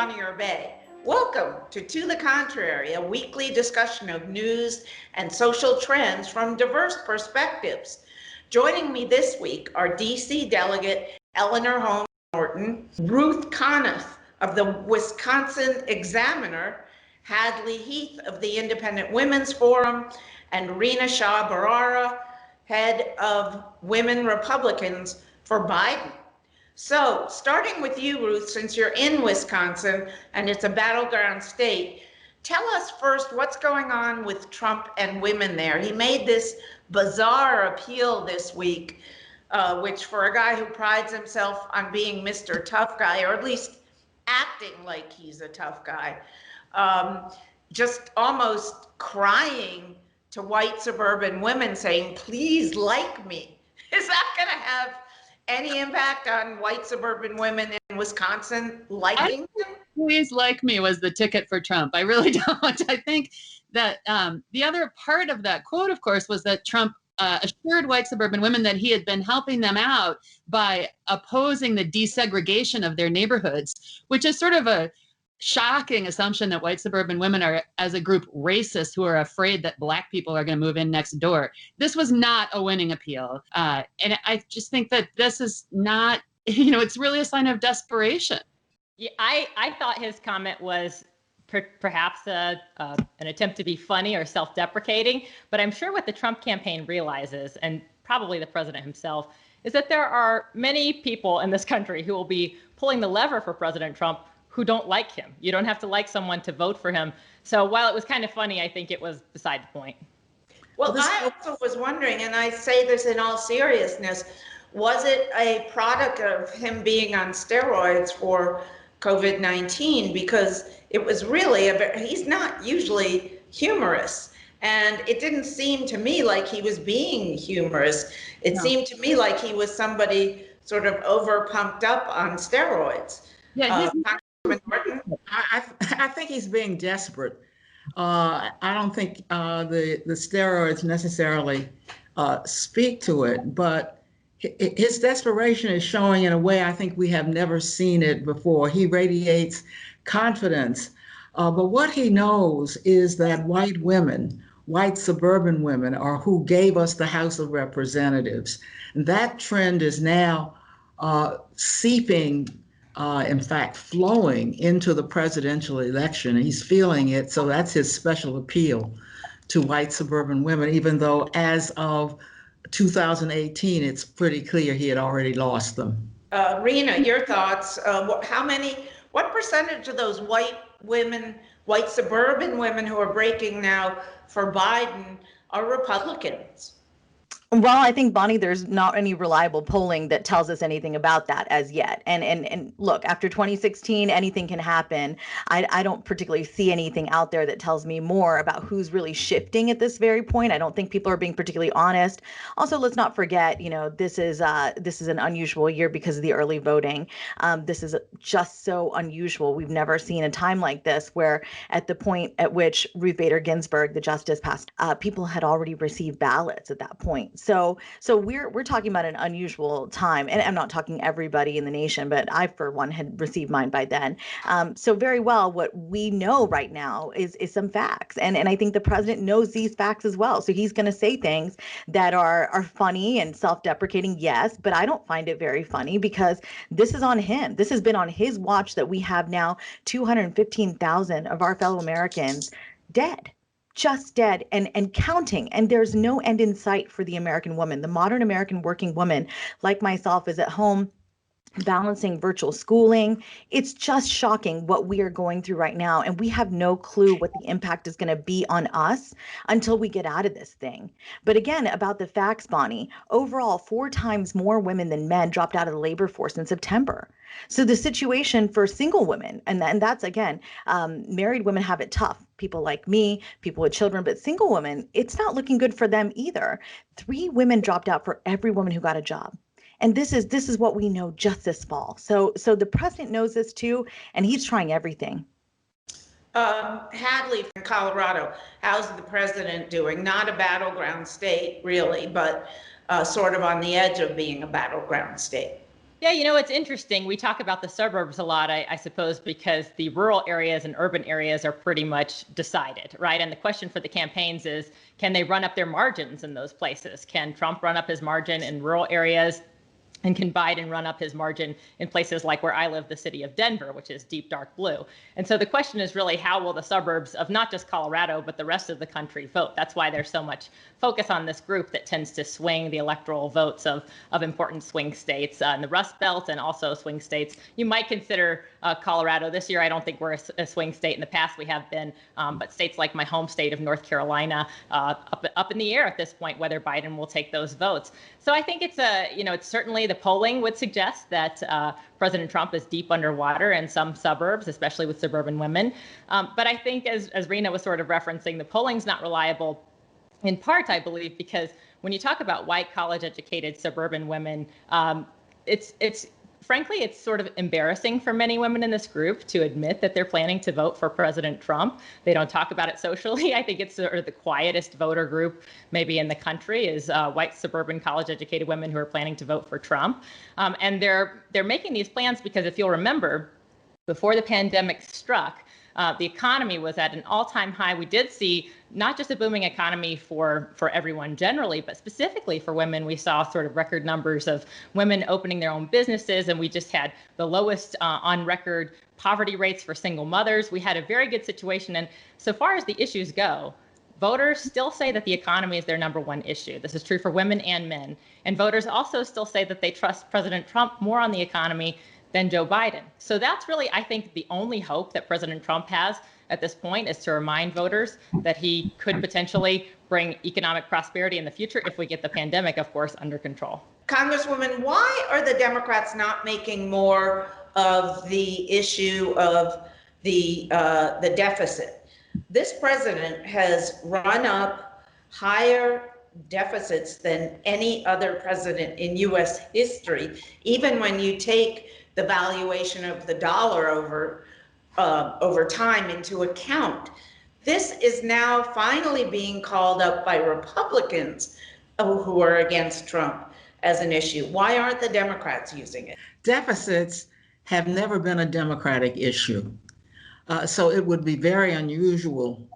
Bonnie Bay. Welcome to the Contrary, a weekly discussion of news and social trends from diverse perspectives. Joining me this week are DC Delegate Eleanor Holmes Norton, Ruth Conniff of the Wisconsin Examiner, Hadley Heath of the Independent Women's Forum, and Rina Shah Bharara, head of Women Republicans for Biden. So, starting with you, Ruth, since you're in Wisconsin and it's a battleground state, tell us first what's going on with Trump and women there. He made this bizarre appeal this week, which for a guy who prides himself on being Mr. Tough Guy, or at least acting like he's a tough guy, just almost crying to white suburban women saying, please like me. Is that going to have any impact on white suburban women in Wisconsin liking him? Please like me was the ticket for Trump. I really don't. I think that the other part of that quote, of course, was that Trump assured white suburban women that he had been helping them out by opposing the desegregation of their neighborhoods, which is sort of a shocking assumption that white suburban women are, as a group, racist who are afraid that Black people are going to move in next door. This was not a winning appeal. And I just think that this is not, it's really a sign of desperation. Yeah, I thought his comment was perhaps an attempt to be funny or self-deprecating, but I'm sure what the Trump campaign realizes, and probably the president himself, is that there are many people in this country who will be pulling the lever for President Trump who don't like him. You don't have to like someone to vote for him. So while it was kind of funny, I think it was beside the point. Well, I also was wondering, and I say this in all seriousness, was it a product of him being on steroids for COVID-19? Because it was really, he's not usually humorous. And it didn't seem to me like he was being humorous. It seemed to me like he was somebody sort of over pumped up on steroids. Yeah, I think he's being desperate. I don't think the steroids necessarily speak to it, but his desperation is showing in a way I think we have never seen it before. He radiates confidence, but what he knows is that white women, white suburban women, are who gave us the House of Representatives. And that trend is now seeping, in fact, flowing into the presidential election. He's feeling it, so that's his special appeal to white suburban women, even though as of 2018, it's pretty clear he had already lost them. Rina, your thoughts, what percentage of those white women, white suburban women who are breaking now for Biden are Republicans? Well, I think, Bonnie, there's not any reliable polling that tells us anything about that as yet. And look, after 2016, anything can happen. I don't particularly see anything out there that tells me more about who's really shifting at this very point. I don't think people are being particularly honest. Also, let's not forget, this is an unusual year because of the early voting. This is just so unusual. We've never seen a time like this where at the point at which Ruth Bader Ginsburg, the justice, passed, people had already received ballots at that point. So we're talking about an unusual time, and I'm not talking everybody in the nation, but I, for one, had received mine by then. So very well, what we know right now is some facts, and I think the president knows these facts as well. So he's going to say things that are funny and self-deprecating, yes, but I don't find it very funny because this is on him. This has been on his watch that we have now 215,000 of our fellow Americans dead. Just dead and counting. And there's no end in sight for the American woman. The modern American working woman, like myself, is at home balancing virtual schooling. It's just shocking what we are going through right now. And we have no clue what the impact is going to be on us until we get out of this thing. But again, about the facts, Bonnie, overall, 4 times more women than men dropped out of the labor force in September. So the situation for single women, and that's, again, married women have it tough. People like me, people with children, but single women, it's not looking good for them either. 3 women dropped out for every woman who got a job. And this is what we know just this fall. So the president knows this too, and he's trying everything. Hadley from Colorado, how's the president doing? Not a battleground state, really, but sort of on the edge of being a battleground state. Yeah, you know, it's interesting. We talk about the suburbs a lot, I suppose, because the rural areas and urban areas are pretty much decided, right? And the question for the campaigns is, can they run up their margins in those places? Can Trump run up his margin in rural areas? And can Biden run up his margin in places like where I live, the city of Denver, which is deep dark blue? And so the question is really, how will the suburbs of not just Colorado, but the rest of the country vote? That's why there's so much focus on this group that tends to swing the electoral votes of important swing states in the Rust Belt and also swing states. You might consider Colorado this year. I don't think we're a swing state. In the past we have been, but states like my home state of North Carolina up in the air at this point, whether Biden will take those votes. So I think it's it's certainly the polling would suggest that President Trump is deep underwater in some suburbs, especially with suburban women. But I think, as Rina was sort of referencing, the polling's not reliable, in part, I believe, because when you talk about white, college-educated suburban women, frankly, it's sort of embarrassing for many women in this group to admit that they're planning to vote for President Trump. They don't talk about it socially. I think it's sort of the quietest voter group maybe in the country is white, suburban, college-educated women who are planning to vote for Trump. And they're making these plans because, if you'll remember, before the pandemic struck, the economy was at an all-time high. We did see not just a booming economy for everyone generally, but specifically for women. We saw sort of record numbers of women opening their own businesses, and we just had the lowest on record poverty rates for single mothers. We had a very good situation. And so far as the issues go, voters still say that the economy is their number one issue. This is true for women and men. And voters also still say that they trust President Trump more on the economy than Joe Biden. So that's really, I think, the only hope that President Trump has at this point is to remind voters that he could potentially bring economic prosperity in the future if we get the pandemic, of course, under control. Congresswoman, why are the Democrats not making more of the issue of the deficit? This president has run up higher deficits than any other president in U.S. history, even when you take the valuation of the dollar over time into account. This is now finally being called up by Republicans who are against Trump as an issue. Why aren't the Democrats using it? Deficits have never been a Democratic issue. So it would be very unusual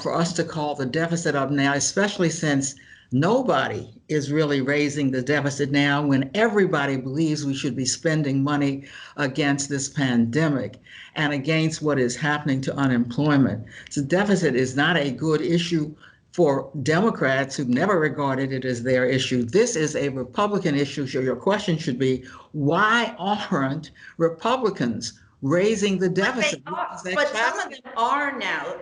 for us to call the deficit up now, especially since nobody is really raising the deficit now when everybody believes we should be spending money against this pandemic and against what is happening to unemployment. So deficit is not a good issue for Democrats who've never regarded it as their issue. This is a Republican issue. So your question should be, why aren't Republicans raising the deficit? But some of them are now.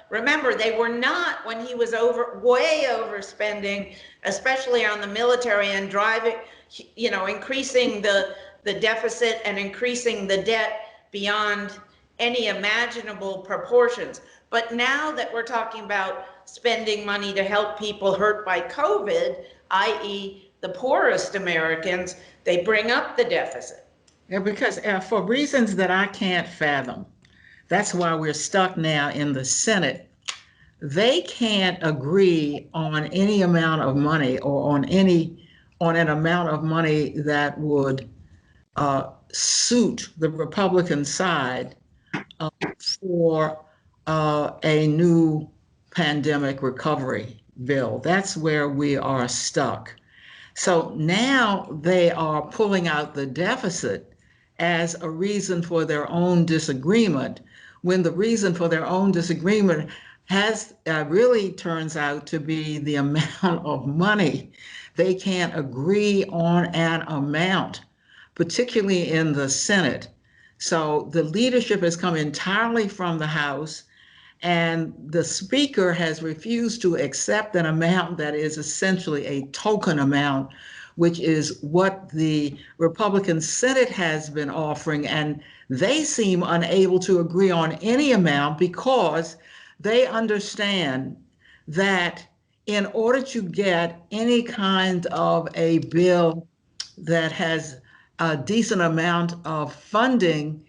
Remember, they were not when he was way overspending, especially on the military and increasing the deficit and increasing the debt beyond any imaginable proportions. But now that we're talking about spending money to help people hurt by COVID, i.e. the poorest Americans, they bring up the deficit. Yeah, because for reasons that I can't fathom, that's why we're stuck now in the Senate. They can't agree on any amount of money or on an amount of money that would suit the Republican side for a new pandemic recovery bill. That's where we are stuck. So now they are pulling out the deficit as a reason for their own disagreement, when the reason for their own disagreement has really turns out to be the amount of money. They can't agree on an amount, particularly in the Senate. So the leadership has come entirely from the House, and the Speaker has refused to accept an amount that is essentially a token amount, which is what the Republican Senate has been offering. And they seem unable to agree on any amount because they understand that in order to get any kind of a bill that has a decent amount of funding,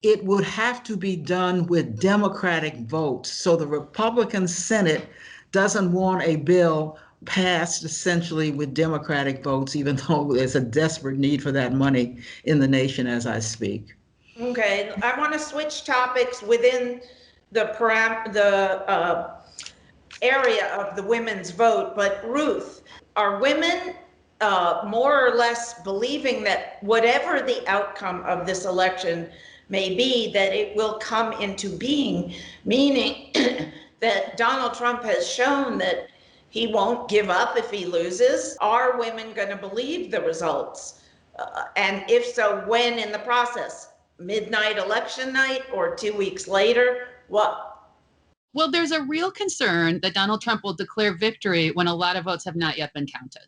it would have to be done with Democratic votes. So the Republican Senate doesn't want a bill passed essentially with Democratic votes, even though there's a desperate need for that money in the nation as I speak. Okay, I want to switch topics within the area of the women's vote, but Ruth, are women more or less believing that whatever the outcome of this election may be, that it will come into being, meaning that Donald Trump has shown that he won't give up if he loses? Are women going to believe the results? And if so, when in the process? Midnight election night or 2 weeks later? What? Well, there's a real concern that Donald Trump will declare victory when a lot of votes have not yet been counted,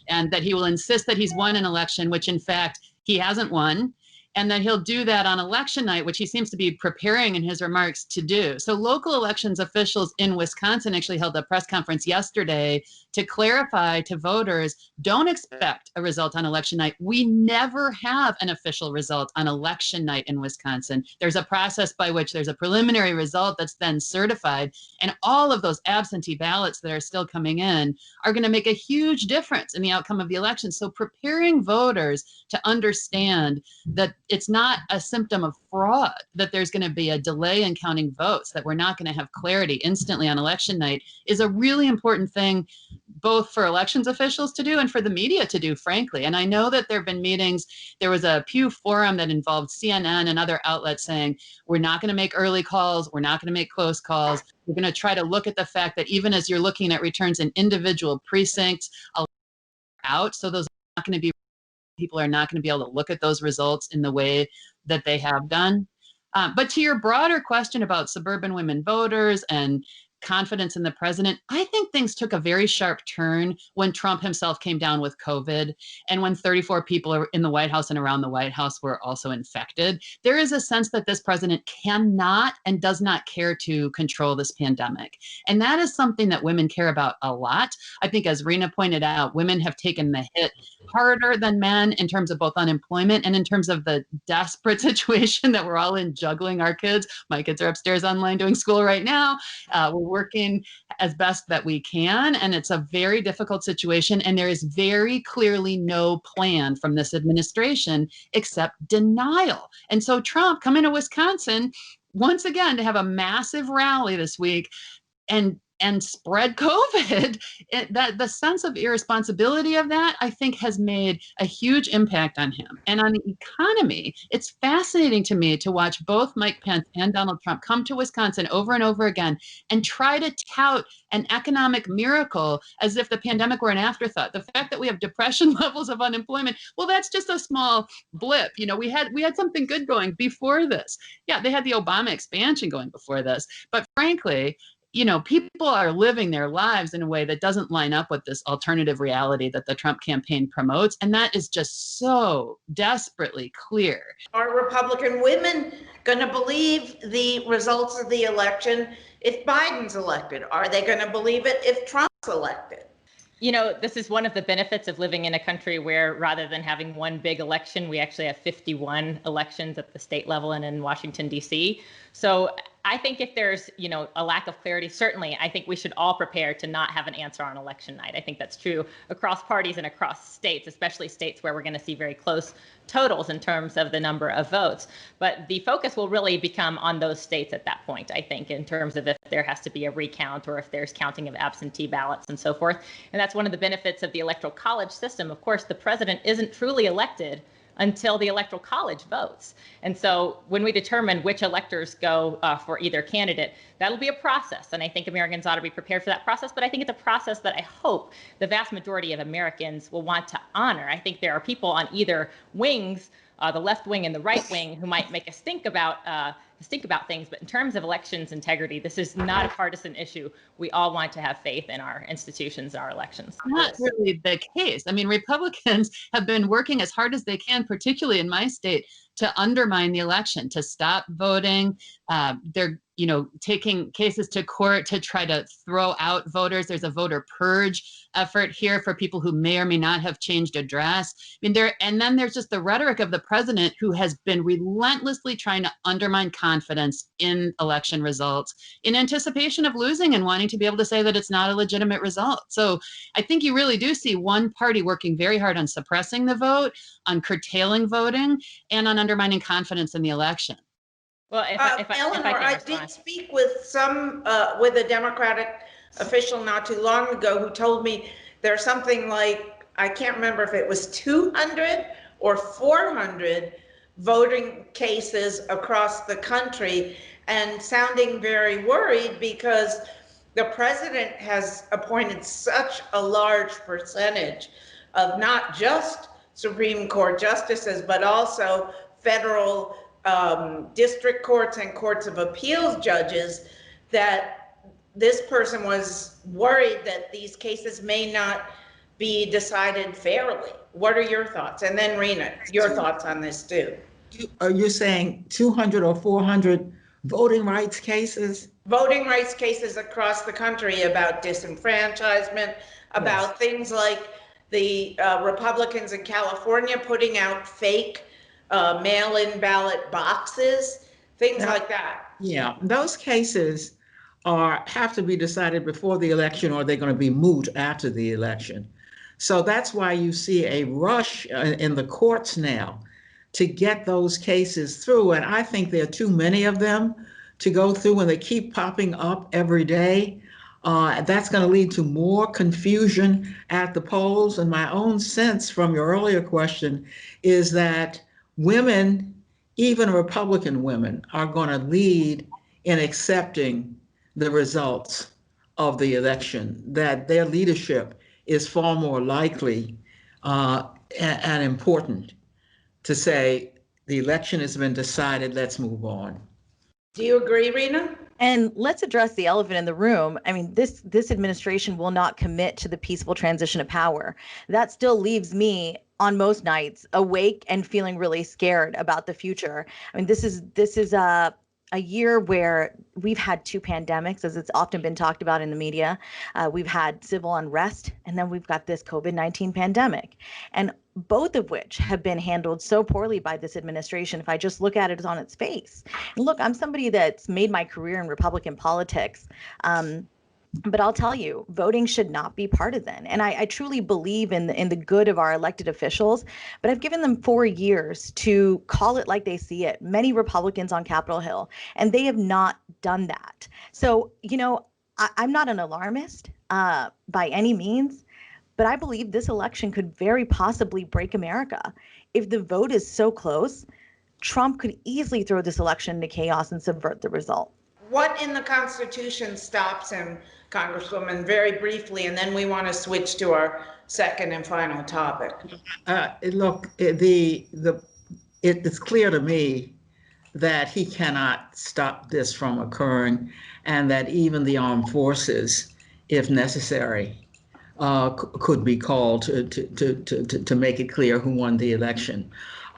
and that he will insist that he's won an election, which in fact he hasn't won, and that he'll do that on election night, which he seems to be preparing in his remarks to do. So local elections officials in Wisconsin actually held a press conference yesterday to clarify to voters, don't expect a result on election night. We never have an official result on election night in Wisconsin. There's a process by which there's a preliminary result that's then certified, and all of those absentee ballots that are still coming in are going to make a huge difference in the outcome of the election. So preparing voters to understand that it's not a symptom of fraud, that there's going to be a delay in counting votes, that we're not going to have clarity instantly on election night, is a really important thing, both for elections officials to do and for the media to do, frankly. And I know that there have been meetings. There was a Pew forum that involved CNN and other outlets saying, we're not going to make early calls, we're not going to make close calls. We're going to try to look at the fact that even as you're looking at returns in individual precincts, out, so those are not going to be, people are not going to be able to look at those results in the way that they have done. But to your broader question about suburban women voters and confidence in the president, I think things took a very sharp turn when Trump himself came down with COVID and when 34 people in the White House and around the White House were also infected. There is a sense that this president cannot and does not care to control this pandemic. And that is something that women care about a lot. I think, as Rina pointed out, women have taken the hit harder than men in terms of both unemployment and in terms of the desperate situation that we're all in, juggling our kids. My kids are upstairs online doing school right now. We're working as best that we can, and it's a very difficult situation. And there is very clearly no plan from this administration except denial. And so Trump coming to Wisconsin once again to have a massive rally this week and spread COVID, that the sense of irresponsibility of that, I think, has made a huge impact on him. And on the economy, it's fascinating to me to watch both Mike Pence and Donald Trump come to Wisconsin over and over again and try to tout an economic miracle as if the pandemic were an afterthought. The fact that we have depression levels of unemployment, well, that's just a small blip. You know, we had something good going before this. Yeah, they had the Obama expansion going before this. But frankly, you know, people are living their lives in a way that doesn't line up with this alternative reality that the Trump campaign promotes. And that is just so desperately clear. Are Republican women going to believe the results of the election if Biden's elected? Are they going to believe it if Trump's elected? You know, this is one of the benefits of living in a country where rather than having one big election, we actually have 51 elections at the state level and in Washington, D.C. So I think if there's, you know, a lack of clarity, certainly I think we should all prepare to not have an answer on election night. I think that's true across parties and across states, especially states where we're going to see very close totals in terms of the number of votes. But the focus will really become on those states at that point, I think, in terms of if there has to be a recount or if there's counting of absentee ballots and so forth. And that's one of the benefits of the Electoral College system. Of course, the president isn't truly elected until the Electoral College votes. And so when we determine which electors go for either candidate, that'll be a process. And I think Americans ought to be prepared for that process. But I think it's a process that I hope the vast majority of Americans will want to honor. I think there are people on either wings, the left wing and the right wing, who might make us think about things. But in terms of elections integrity, this is not a partisan issue. We all want to have faith in our institutions and our elections. Not really the case. I mean, Republicans have been working as hard as they can, particularly in my state, to undermine the election, to stop voting. They're taking cases to court to try to throw out voters. There's a voter purge effort here for people who may or may not have changed address. And then there's just the rhetoric of the president, who has been relentlessly trying to undermine confidence in election results in anticipation of losing and wanting to be able to say that it's not a legitimate result. So I think you really do see one party working very hard on suppressing the vote, on curtailing voting, and on undermining confidence in the election. Well, Eleanor, I did speak with with a Democratic official not too long ago who told me there's something like, I can't remember if it was 200 or 400 voting cases across the country, and sounding very worried because the president has appointed such a large percentage of not just Supreme Court justices, but also federal district courts and courts of appeals judges, that this person was worried that these cases may not be decided fairly. What are your thoughts? And then Rina, your thoughts on this too. Are you saying 200 or 400 voting rights cases? Voting rights cases across the country about disenfranchisement, about things like the Republicans in California putting out fake mail-in ballot boxes, things like that. Yeah, those cases have to be decided before the election, or they're going to be moot after the election. So that's why you see a rush in the courts now to get those cases through. And I think there are too many of them to go through, and they keep popping up every day. That's going to lead to more confusion at the polls. And my own sense from your earlier question is that women, even Republican women, are going to lead in accepting the results of the election, that their leadership is far more likely and important to say the election has been decided, let's move on. Do you agree, Rina? And let's address the elephant in the room. I mean, this administration will not commit to the peaceful transition of power. That still leaves me on most nights awake and feeling really scared about the future. I mean, this is a year where we've had two pandemics, as it's often been talked about in the media. We've had civil unrest, and then we've got this COVID-19 pandemic, and both of which have been handled so poorly by this administration. If I just look at it on its face, and look, I'm somebody that's made my career in Republican politics. But I'll tell you, voting should not be partisan. And I truly believe in the good of our elected officials, but I've given them 4 years to call it like they see it. Many Republicans on Capitol Hill, and they have not done that. So, I'm not an alarmist by any means, but I believe this election could very possibly break America. If the vote is so close, Trump could easily throw this election into chaos and subvert the result. What in the Constitution stops him, Congresswoman, very briefly, and then we want to switch to our second and final topic? Look, it's clear to me that he cannot stop this from occurring, and that even the armed forces, if necessary, could be called to make it clear who won the election.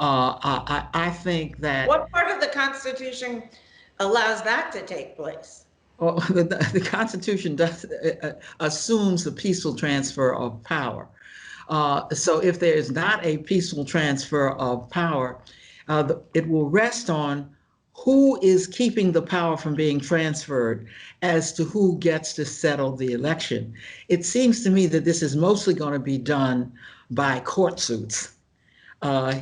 I think that. What part of the Constitution allows that to take place? Well, the Constitution assumes the peaceful transfer of power. So if there is not a peaceful transfer of power, it will rest on who is keeping the power from being transferred as to who gets to settle the election. It seems to me that this is mostly going to be done by court suits.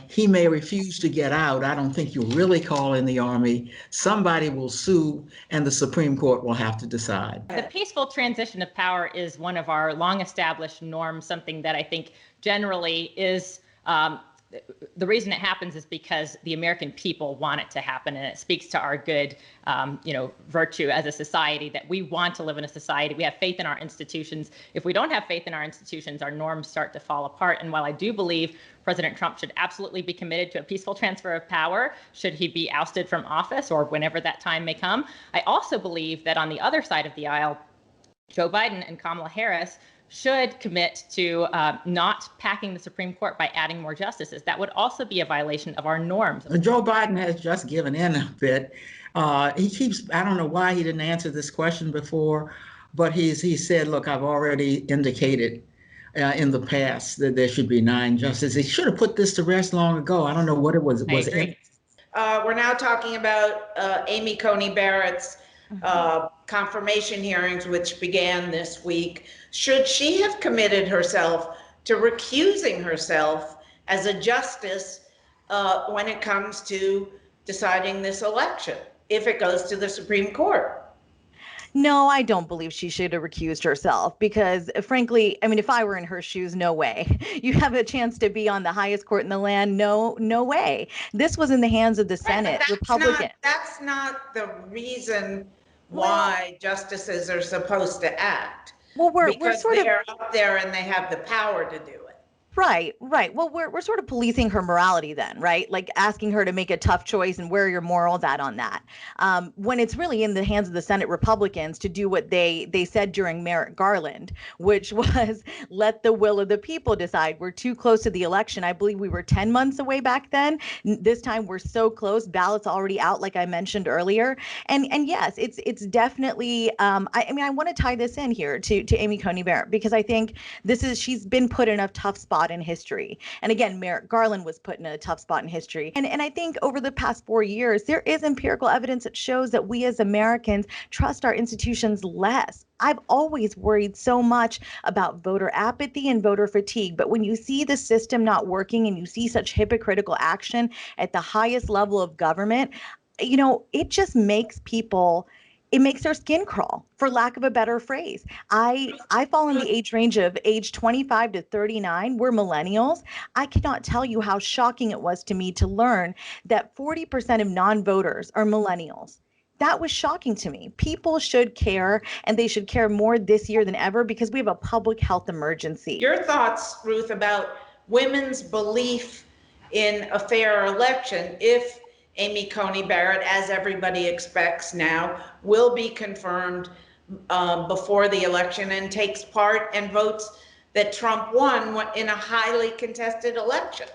He may refuse to get out. I don't think you'll really call in the army. Somebody will sue, and the Supreme Court will have to decide. The peaceful transition of power is one of our long-established norms, something that I think generally is the reason it happens is because the American people want it to happen, and it speaks to our good, virtue as a society, that we want to live in a society. We have faith in our institutions. If we don't have faith in our institutions, our norms start to fall apart. And while I do believe President Trump should absolutely be committed to a peaceful transfer of power, should he be ousted from office or whenever that time may come, I also believe that on the other side of the aisle, Joe Biden and Kamala Harris should commit to not packing the Supreme Court by adding more justices. That would also be a violation of our norms. Joe Biden has just given in a bit. He keeps, I don't know why he didn't answer this question before, but he said, look, I've already indicated in the past that there should be 9 justices. He should have put this to rest long ago. I don't know what it was. We're now talking about Amy Coney Barrett's confirmation hearings, which began this week. Should she have committed herself to recusing herself as a justice when it comes to deciding this election, if it goes to the Supreme Court? No, I don't believe she should have recused herself because, frankly, I mean, if I were in her shoes, no way. You have a chance to be on the highest court in the land. No way. This was in the hands of the Senate, Republican. That's not the reason why justices are supposed to act. Well, we're sort of, they're up there and they have the power to do it. Right. Well, we're sort of policing her morality then, right? Like asking her to make a tough choice, and where are your morals at on that? When it's really in the hands of the Senate Republicans to do what they said during Merrick Garland, which was let the will of the people decide. We're too close to the election. I believe we were 10 months away back then. This time we're so close. Ballots already out, like I mentioned earlier. And yes, it's definitely. I want to tie this in here to Amy Coney Barrett, because I think she's been put in a tough spot in history. And again, Merrick Garland was put in a tough spot in history. And I think over the past 4 years, there is empirical evidence that shows that we as Americans trust our institutions less. I've always worried so much about voter apathy and voter fatigue. But when you see the system not working and you see such hypocritical action at the highest level of government, it just makes it makes their skin crawl, for lack of a better phrase. I fall in the age range of age 25 to 39. We're millennials. I cannot tell you how shocking it was to me to learn that 40% of non-voters are millennials. That was shocking to me. People should care, and they should care more this year than ever, because we have a public health emergency. Your thoughts, Ruth, about women's belief in a fair election if Amy Coney Barrett, as everybody expects now, will be confirmed before the election and takes part and votes that Trump won in a highly contested election.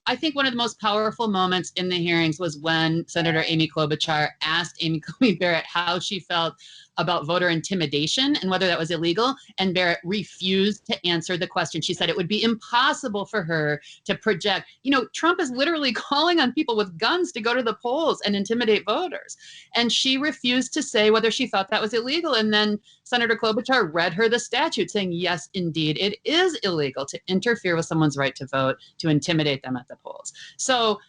I think one of the most powerful moments in the hearings was when Senator Amy Klobuchar asked Amy Coney Barrett how she felt about voter intimidation and whether that was illegal. And Barrett refused to answer the question. She said it would be impossible for her to project. Trump is literally calling on people with guns to go to the polls and intimidate voters. And she refused to say whether she thought that was illegal. And then Senator Klobuchar read her the statute saying, yes, indeed, it is illegal to interfere with someone's right to vote, to intimidate them at the polls. So,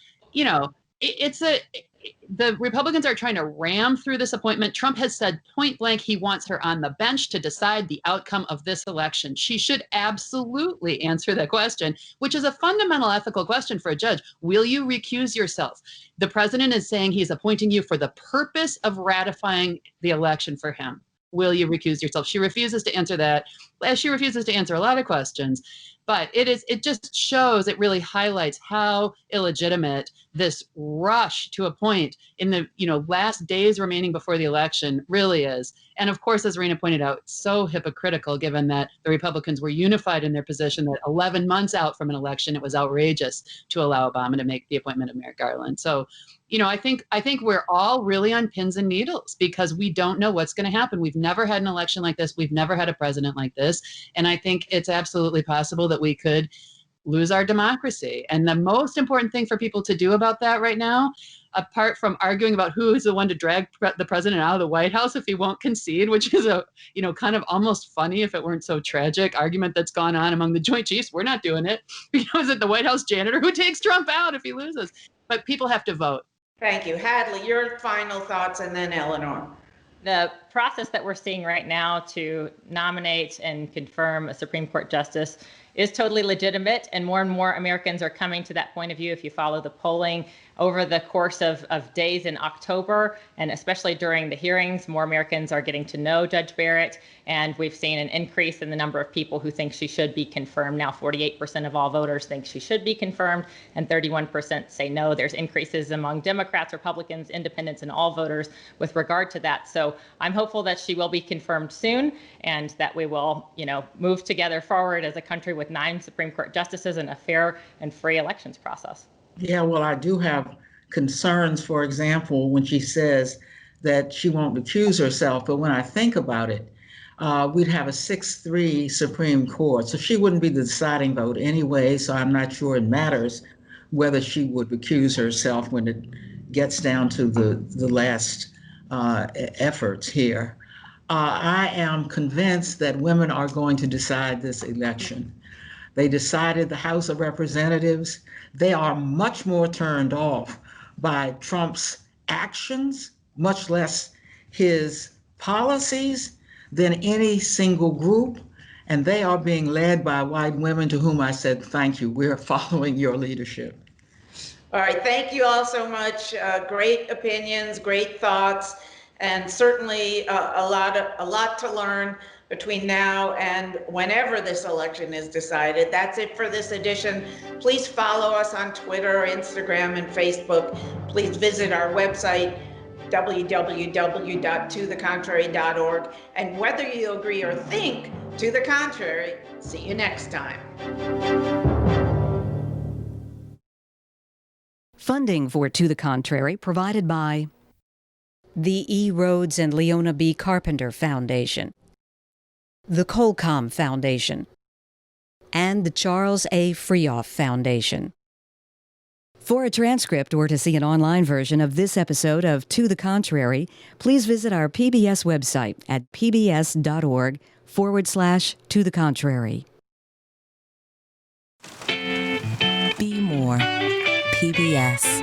the Republicans are trying to ram through this appointment. Trump has said point blank he wants her on the bench to decide the outcome of this election. She should absolutely answer that question, which is a fundamental ethical question for a judge. Will you recuse yourself? The president is saying he's appointing you for the purpose of ratifying the election for him. Will you recuse yourself? She refuses to answer that, as she refuses to answer a lot of questions. But it just shows, it really highlights how illegitimate this rush to appoint in the last days remaining before the election really is. And of course, as Rina pointed out, so hypocritical, given that the Republicans were unified in their position that 11 months out from an election, it was outrageous to allow Obama to make the appointment of Merrick Garland. So, I think we're all really on pins and needles because we don't know what's going to happen. We've never had an election like this. We've never had a president like this. And I think it's absolutely possible that we could lose our democracy. And the most important thing for people to do about that right now, apart from arguing about who is the one to drag the president out of the White House if he won't concede, which is a, kind of almost funny if it weren't so tragic argument that's gone on among the Joint Chiefs. We're not doing it. Is it the White House janitor who takes Trump out if he loses? But people have to vote. Thank you. Hadley, your final thoughts, and then Eleanor. The process that we're seeing right now to nominate and confirm a Supreme Court justice is totally legitimate, and more Americans are coming to that point of view. If you follow the polling over the course of days in October, and especially during the hearings, more Americans are getting to know Judge Barrett, and we've seen an increase in the number of people who think she should be confirmed. Now 48% of all voters think she should be confirmed, and 31% say no. There's increases among Democrats, Republicans, independents, and all voters with regard to that. So I'm hopeful that she will be confirmed soon, and that we will, move together forward as a country with 9 Supreme Court justices and a fair and free elections process. Yeah, well, I do have concerns, for example, when she says that she won't recuse herself. But when I think about it, we'd have a 6-3 Supreme Court. So she wouldn't be the deciding vote anyway. So I'm not sure it matters whether she would recuse herself when it gets down to the last efforts here. I am convinced that women are going to decide this election. They decided the House of Representatives. They are much more turned off by Trump's actions, much less his policies, than any single group. And they are being led by white women to whom I said, thank you, we're following your leadership. All right, thank you all so much. Great opinions, great thoughts, and certainly a lot to learn between now and whenever this election is decided. That's it for this edition. Please follow us on Twitter, Instagram, and Facebook. Please visit our website, www.tothecontrary.org. And whether you agree or think to the contrary, see you next time. Funding for To the Contrary provided by the E. Rhodes and Leona B. Carpenter Foundation, the Colcom Foundation, and the Charles A. Freoff Foundation. For a transcript or to see an online version of this episode of To the Contrary, please visit our PBS website at pbs.org/To the Contrary. Be more PBS.